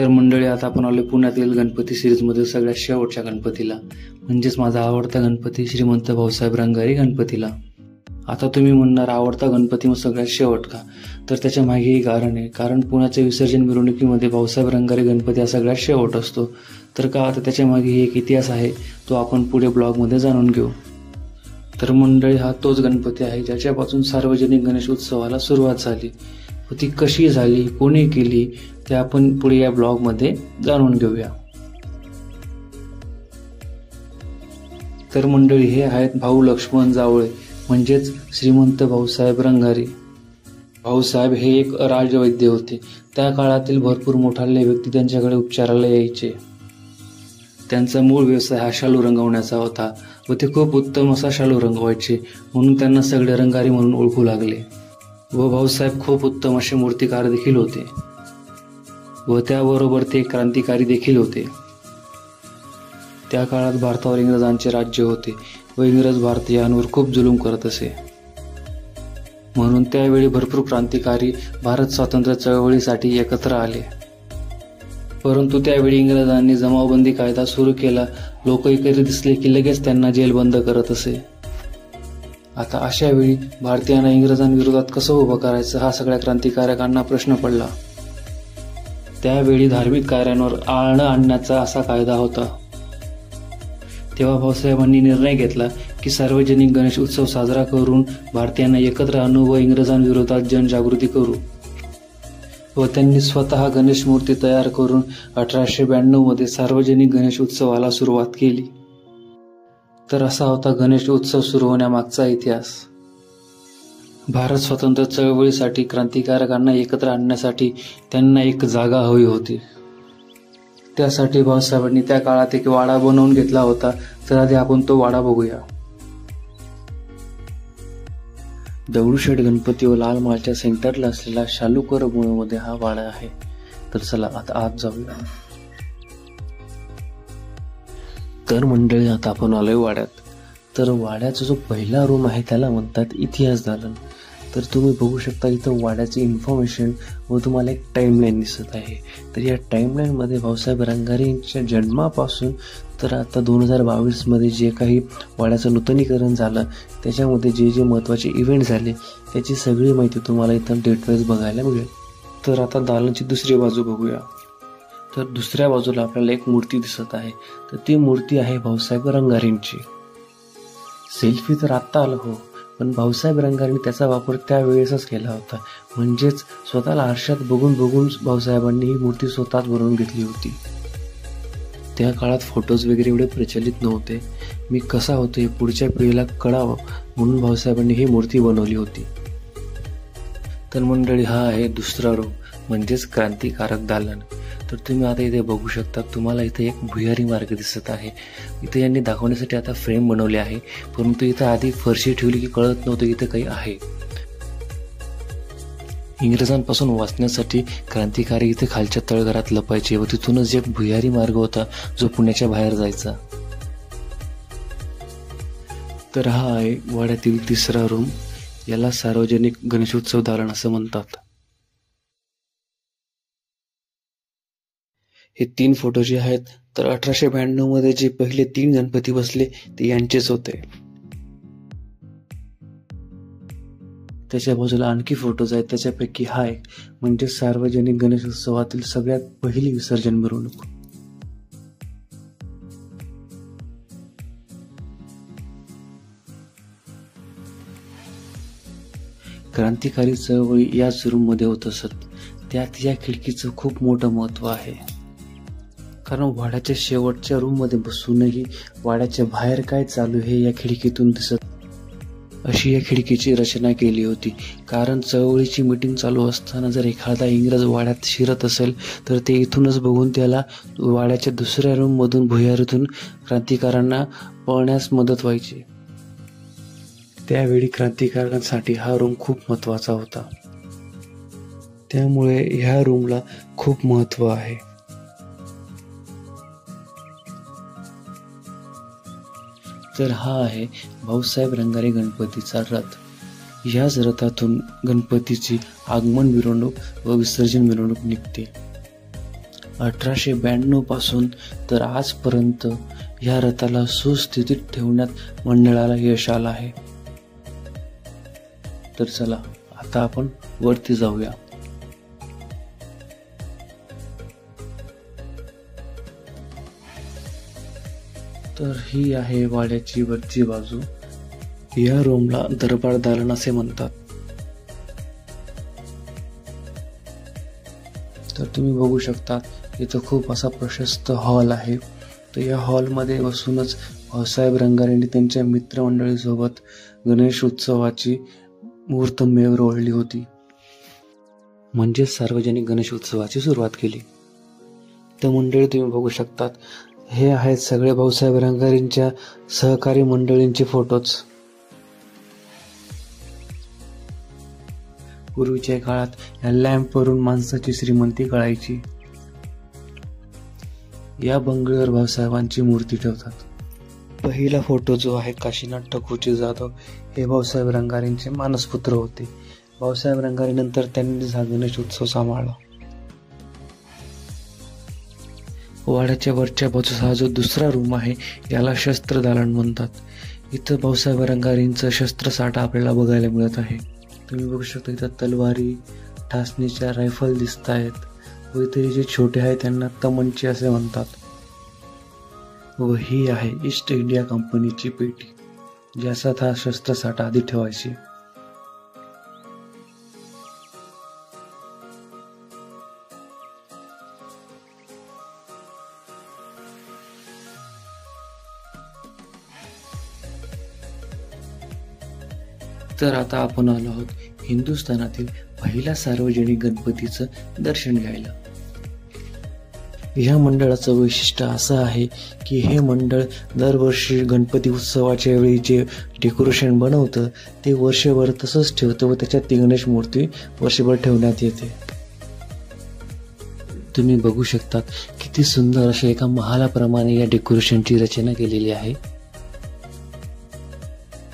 तर मंडळी, आता आपण आलो पुण्यातील गणपती सिरीजमध्ये सगळ्यात शेवटच्या गणपतीला, म्हणजेच माझा आवडता गणपती श्रीमंत भाऊसाहेब रंगारी गणपतीला. आता तुम्ही म्हणणार, आवडता गणपती मग सगळ्यात शेवट का? तर त्याच्या मागेही कारण आहे. कारण पुण्याच्या विसर्जन मिरवणुकीमध्ये भाऊसाहेब रंगारी गणपती हा सगळ्यात शेवट असतो. तर का, आता त्याच्या मागे एक इतिहास आहे, तो आपण पुढे ब्लॉगमध्ये जाणून घेऊ. तर मंडळी, हा तोच गणपती आहे ज्याच्यापासून सार्वजनिक गणेश उत्सवाला सुरुवात झाली. व ती कशी झाली, कोणी केली, ते आपण पुढे या ब्लॉगमध्ये जाणून घेऊया. तर मंडळी, हे आहेत भाऊ लक्ष्मण जावळे, म्हणजेच श्रीमंत भाऊसाहेब रंगारी. भाऊसाहेब हे एक राजवैद्य होते. त्या काळातील भरपूर मोठाले व्यक्ती त्यांच्याकडे उपचाराला यायचे. त्यांचा मूळ व्यवसाय हा शालू रंगवण्याचा होता व ते खूप उत्तम असा शालू रंगवायचे, म्हणून त्यांना सगळे रंगारी म्हणून ओळखू लागले. व भाऊसाहेब खूप उत्तम असे मूर्तिकार देखील होते व त्याबरोबर ते क्रांतिकारी देखील होते. त्या काळात भारतावर इंग्रजांचे राज्य होते व इंग्रज भारतीयांवर खूप जुलूम करत असे. म्हणून त्यावेळी भरपूर क्रांतिकारी भारत स्वातंत्र्य चळवळीसाठी एकत्र आले. परंतु त्यावेळी इंग्रजांनी जमावबंदी कायदा सुरू केला. लोक एकत्र दिसले की लगेच त्यांना जेलबंद करत असे. आता अशा वेळी भारतीयांना इंग्रजांविरोधात कसं उभं करायचं, हा सगळ्या क्रांतिकारकांना प्रश्न पडला. त्यावेळी धार्मिक कार्यांवर आळा आणण्याचा असा कायदा होता. तेव्हा भाऊसाहेबांनी निर्णय घेतला की सार्वजनिक गणेश उत्सव साजरा करून भारतीयांना एकत्र आणू व इंग्रजांविरोधात जनजागृती करू. व त्यांनी स्वतः गणेश मूर्ती तयार करून 1892 मध्ये सार्वजनिक गणेश उत्सवाला सुरुवात केली. तर असा होता गणेश उत्सव सुरू होण्यामागचा इतिहास. भारत स्वातंत्र्य चळवळीसाठी क्रांतिकारकांना एकत्र आणण्यासाठी त्यांना एक जागा हवी होती. त्यासाठी भाऊसाहेबांनी त्या काळात एक वाडा बनवून घेतला होता. तर आधी आपण तो वाडा बघूया. दगडूशेठ गणपती व लाल महालच्या सेंटरला असलेला शालूकर मध्ये हा वाडा आहे. तर चला आता आत जाऊया. तर मंडळी, आता आपण आलोय वाड्यात. तर वाड्याचा जो पहिला रूम आहे त्याला म्हणतात इतिहास दालन. तर तुम्ही बघू शकता इथं वाड्याची इन्फॉर्मेशन व तुम्हाला एक टाईमलाईन दिसत आहे. तर या टाईमलाईनमध्ये भाऊसाहेब रंगारी यांच्या जन्मापासून तर आता 2022 मध्ये जे काही वाड्याचं नूतनीकरण झालं, त्याच्यामध्ये जे जे महत्त्वाचे इव्हेंट झाले त्याची सगळी माहिती तुम्हाला इथं डेटवाईज बघायला मिळेल. तर आता दालनची दुसरी बाजू बघूया. तर दुसऱ्या बाजूला आपल्याला एक मूर्ती दिसत आहे. तर ती मूर्ती आहे भाऊसाहेब रंगारींची. सेल्फी तर आत्ता आलं हो, पण भाऊसाहेब रंगारींनी त्याचा वापर त्यावेळेसच केला होता. म्हणजेच स्वतःला आरशात बघून बघून भाऊसाहेबांनी ही मूर्ती स्वतःच बनवून घेतली होती. त्या काळात फोटोज वगैरे एवढे प्रचलित नव्हते. मी कसा होतो हे पुढच्या पिढीला कळावं म्हणून भाऊसाहेबांनी ही मूर्ती बनवली होती. तर मंडळी, हा आहे दुसरा रूम, म्हणजेच क्रांतिकारक दालन. तर तुम्ही आता इथे बघू शकता, तुम्हाला इथे एक भुयारी मार्ग दिसत आहे. इथे यांनी दाखवण्यासाठी आता फ्रेम बनवले आहे, परंतु इथं आधी फरशी ठेवली की कळत नव्हतं इथं काही आहे. इंग्रजांपासून वाचण्यासाठी क्रांतिकारी इथे खालच्या तळघरात लपायचे व तिथूनच एक भुयारी मार्ग होता जो पुण्याच्या बाहेर जायचा. तर हा आहे वाड्यातील तिसरा रूम. याला सार्वजनिक गणेशोत्सव दालन असं म्हणतात. हे 3 फोटो जे आहेत, तर 1892 मध्ये जे पहिले 3 गणपती बसले ते यांचेच होते. त्याच्या बाजूला आणखी फोटोज आहेत. त्याच्यापैकी हा एक म्हणजे सार्वजनिक गणेशोत्सवातील सगळ्यात पहिली विसर्जन मिरवणूक. क्रांतिकारी चळवळी याच रूम मध्ये होत असत. त्यात या खिडकीचं खूप मोठं महत्व आहे. कारण वाड्याच्या शेवटच्या रूम मध्ये बसूनही वाड्याच्या बाहेर काय चालू हे या खिडकीतून दिसत, अशी या खिडकीची रचना केली होती. कारण चळवळीची मीटिंग चालू असताना जर एखादा इंग्रज वाड्यात शिरत असेल तर ते इथूनच बघून त्याला वाड्याच्या दुसऱ्या रूम मधून भुयारीतून क्रांतिकारांना पळण्यास मदत व्हायची. त्यावेळी क्रांतिकारकांसाठी हा रूम खूप महत्वाचा होता. त्यामुळे ह्या रूमला खूप महत्व आहे. तर हा आहे भाऊसाहेब रंगारी गणपतीचा रथ. याच रथातून गणपतीची आगमन मिरवणूक व विसर्जन मिरवणूक निघते. 1892 पासून तर आजपर्यंत या रथाला सुस्थितीत ठेवण्यात मंडळाला यश आलं आहे. तर चला आता आपण वरती जाऊया. तर ही आहे वाड्याची वरची बाजू. या रूमला दरबार दालन असे म्हणतात. तर तुम्ही बघू शकता इथं खूप असा प्रशस्त हॉल आहे. तर या हॉलमध्ये बसूनच भाऊसाहेब रंगारेंनी त्यांच्या मित्रमंडळीसोबत गणेश उत्सवाची मुहूर्तमेढ रोवली होती, म्हणजे सार्वजनिक गणेश उत्सवाची सुरुवात केली. तर मंडळी तुम्ही बघू शकतात, हे आहेत सगळे भाऊसाहेब रंगारेंच्या सहकारी मंडळींचे फोटोज. पूर्वीच्या काळात या लॅम्पवरून माणसाची श्रीमंती कळायची. या बंगल्यावर भाऊसाहेबांची मूर्ती ठेवतात. पहिला फोटो जो आहे काशीनाथ टकूचे जाधव, हे भाऊसाहेब रंगारेंचे मानसपुत्र होते. भाऊसाहेब रंगारेनंतर त्यांनी हा गणेश उत्सव सांभाळला. वाड्याच्या वरच्या बाजूस हा जो दुसरा रूम आहे याला शस्त्र दालन म्हणतात. इथं भाऊसाहेब रंगारेंचं शस्त्रसाठा आपल्याला बघायला मिळत आहे. तुम्ही बघू शकता इथं तलवारी, ठासणीच्या रायफल दिसत आहेत व इथे जे छोटे आहेत त्यांना तमंचे असे म्हणतात. व ही आहे ईस्ट इंडिया कंपनीची पेटी, ज्याच्यात हा शस्त्रसाठा आधी ठेवायची. तर आता आपण आलो आहोत हिंदुस्थानातील पहिल्या सार्वजनिक गणपतीचं दर्शन घ्यायला. ह्या मंडळाचं वैशिष्ट्य असं आहे की हे मंडळ दरवर्षी गणपती उत्सवाच्या वेळी जे डेकोरेशन बनवतं ते वर्षभर तसंच ठेवतं व त्याच्यात ती गणेश मूर्ती वर्षभर ठेवण्यात येते. तुम्ही बघू शकता किती सुंदर अशा एका महालाप्रमाणे या डेकोरेशनची रचना केलेली आहे.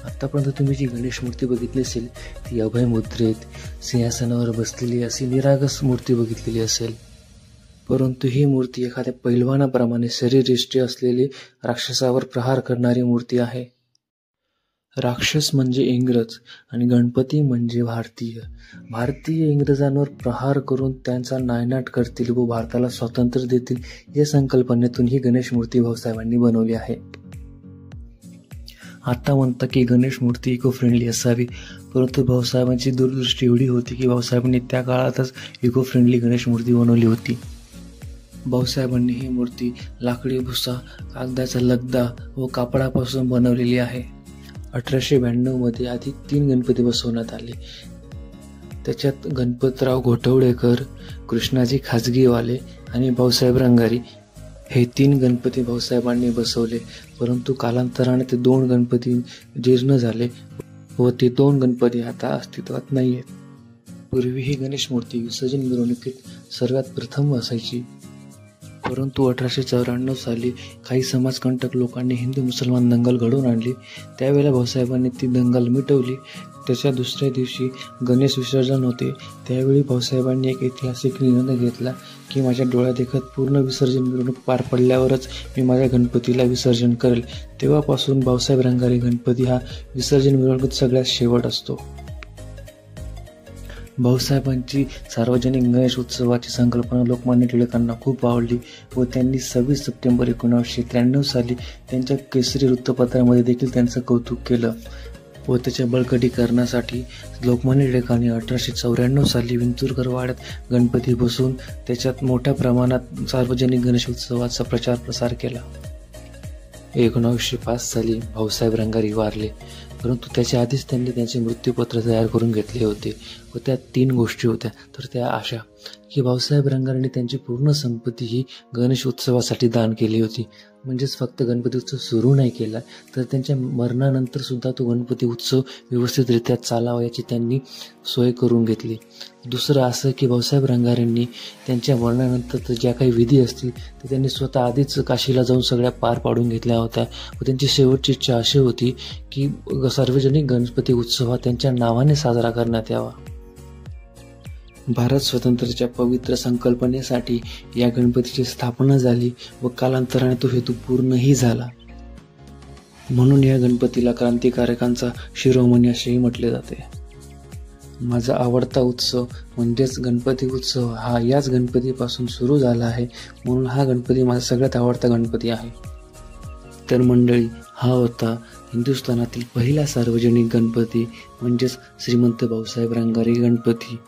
आतापर्यंत तुम्ही जी गणेश मूर्ती बघितली असेल ती अभय मुद्रेत सिंहासनावर बसलेली अशी निरागस मूर्ती बघितलेली असेल, परंतु ही मूर्ती एखाद्या पैलवानाप्रमाणे शरीरयष्टी असलेली राक्षसावर प्रहार करणारी मूर्ती आहे. राक्षस म्हणजे इंग्रज आणि गणपती म्हणजे भारतीय. भारतीय इंग्रजांवर प्रहार करून त्यांचा नायनाट करतील व भारताला स्वातंत्र्य देतील या संकल्पनेतून ही गणेश मूर्ती भाऊसाहेबांनी बनवली आहे. आता म्हणता की गणेश मूर्ती इको फ्रेंडली असावी, परंतु भाऊसाहेबांची दूरदृष्टी एवढी होती की भाऊसाहेबांनी त्या काळातच इको फ्रेंडली गणेश मूर्ती बनवली होती. भाऊसाहेबांनी ही मूर्ती लाकडी भुसा, कागदाचा लगदा व कापडापासून बनवलेली आहे. 1892 मध्ये आधी 3 गणपती बसवण्यात आले. त्याच्यात गणपतराव घोटवडेकर, कृष्णाजी खाजगीवाले आणि भाऊसाहेब रंगारी हे 3 गणपती भाऊसाहेबांनी बसवले, परंतु कालांतराने ते 2 गणपती जीर्ण झाले व ते 2 गणपती आता अस्तित्वात नाही आहेत. पूर्वी ही गणेश मूर्ती विसर्जन मिरवणुकीत सर्वात प्रथम असायची, परंतु 1894 साली काही समाजकंटक लोकांनी हिंदू मुसलमान दंगल घडवून आणली. त्यावेळेला भाऊसाहेबांनी ती दंगल मिटवली. त्याच्या दुसऱ्या दिवशी गणेश विसर्जन होते. त्यावेळी भाऊसाहेबांनी एक ऐतिहासिक निर्णय घेतला की माझ्या डोळ्या देखत पूर्ण विसर्जन मिरवणूक पार पडल्यावरच मी माझ्या गणपतीला विसर्जन करेल. तेव्हापासून भाऊसाहेब रंगारी गणपती हा विसर्जन मिरवणुकीत सगळ्यात शेवट असतो. भाऊसाहेबांची सार्वजनिक गणेश उत्सवाची संकल्पना लोकमान्य टिळकांना खूप आवडली व त्यांनी 26 सप्टेंबर 1993 साली त्यांच्या केसरी वृत्तपत्रामध्ये देखील त्यांचं कौतुक केलं व त्याच्या बळकटीकरणासाठी लोकमान्य टिळकांनी 1894 साली विंचुरकर वाड्यात गणपती बसवून त्याच्यात मोठ्या प्रमाणात सार्वजनिक गणेश उत्सवाचा प्रचार प्रसार केला. 1905 साली भाऊसाहेब रंगारी वारले, परंतु त्याच्या आधीच त्यांनी त्यांचे मृत्यूपत्र तयार करून घेतले होते व त्यात 3 गोष्टी होत्या. तर त्या अशा की भाऊसाहेब रंगारींनी त्यांची पूर्ण संपत्ती ही गणेश उत्सवासाठी दान केली होती. म्हणजेच फक्त गणपती उत्सव सुरू नाही केला तर त्यांच्या मरणानंतर सुद्धा तो गणपती उत्सव व्यवस्थितरित्या चालावा याची त्यांनी सोय करून घेतली. दुसरं असं की भाऊसाहेब रंगारेंनी त्यांच्या मरणानंतर ज्या काही विधी असतील ते त्यांनी स्वतः आधीच काशीला जाऊन सगळ्या पार पाडून घेतल्या होत्या व त्यांची शेवटची इच्छा अशी होती की सार्वजनिक गणपती उत्सव हा त्यांच्या नावाने साजरा करण्यात यावा. भारत स्वातंत्र्याच्या पवित्र संकल्पनेसाठी या गणपतीची स्थापना झाली व कालांतराने तो हेतू पूर्णही झाला. म्हणून या गणपतीला क्रांतिकारकांचा शिरोमणी असेही म्हटले जाते. माझा आवडता उत्सव म्हणजेच गणपती उत्सव हा याच गणपतीपासून सुरू झाला आहे, म्हणून हा गणपती माझा सगळ्यात आवडता गणपती आहे. तर मंडळी, हा होता हिंदुस्थानातील पहिला सार्वजनिक गणपती म्हणजेच श्रीमंत भाऊसाहेब रंगारी गणपती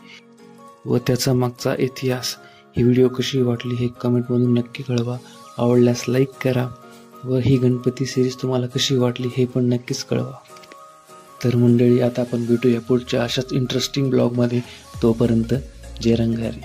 व त्याचा मागचा इतिहास. ही व्हिडिओ कशी वाटली हे कमेंटमधून नक्की कळवा. आवडल्यास लाईक करा व ही गणपती सिरीज तुम्हाला कशी वाटली हे पण नक्कीच कळवा. तर मंडळी, आता आपण भेटूया पुढच्या अशाच इंटरेस्टिंग ब्लॉगमध्ये. तोपर्यंत जय रंगारी.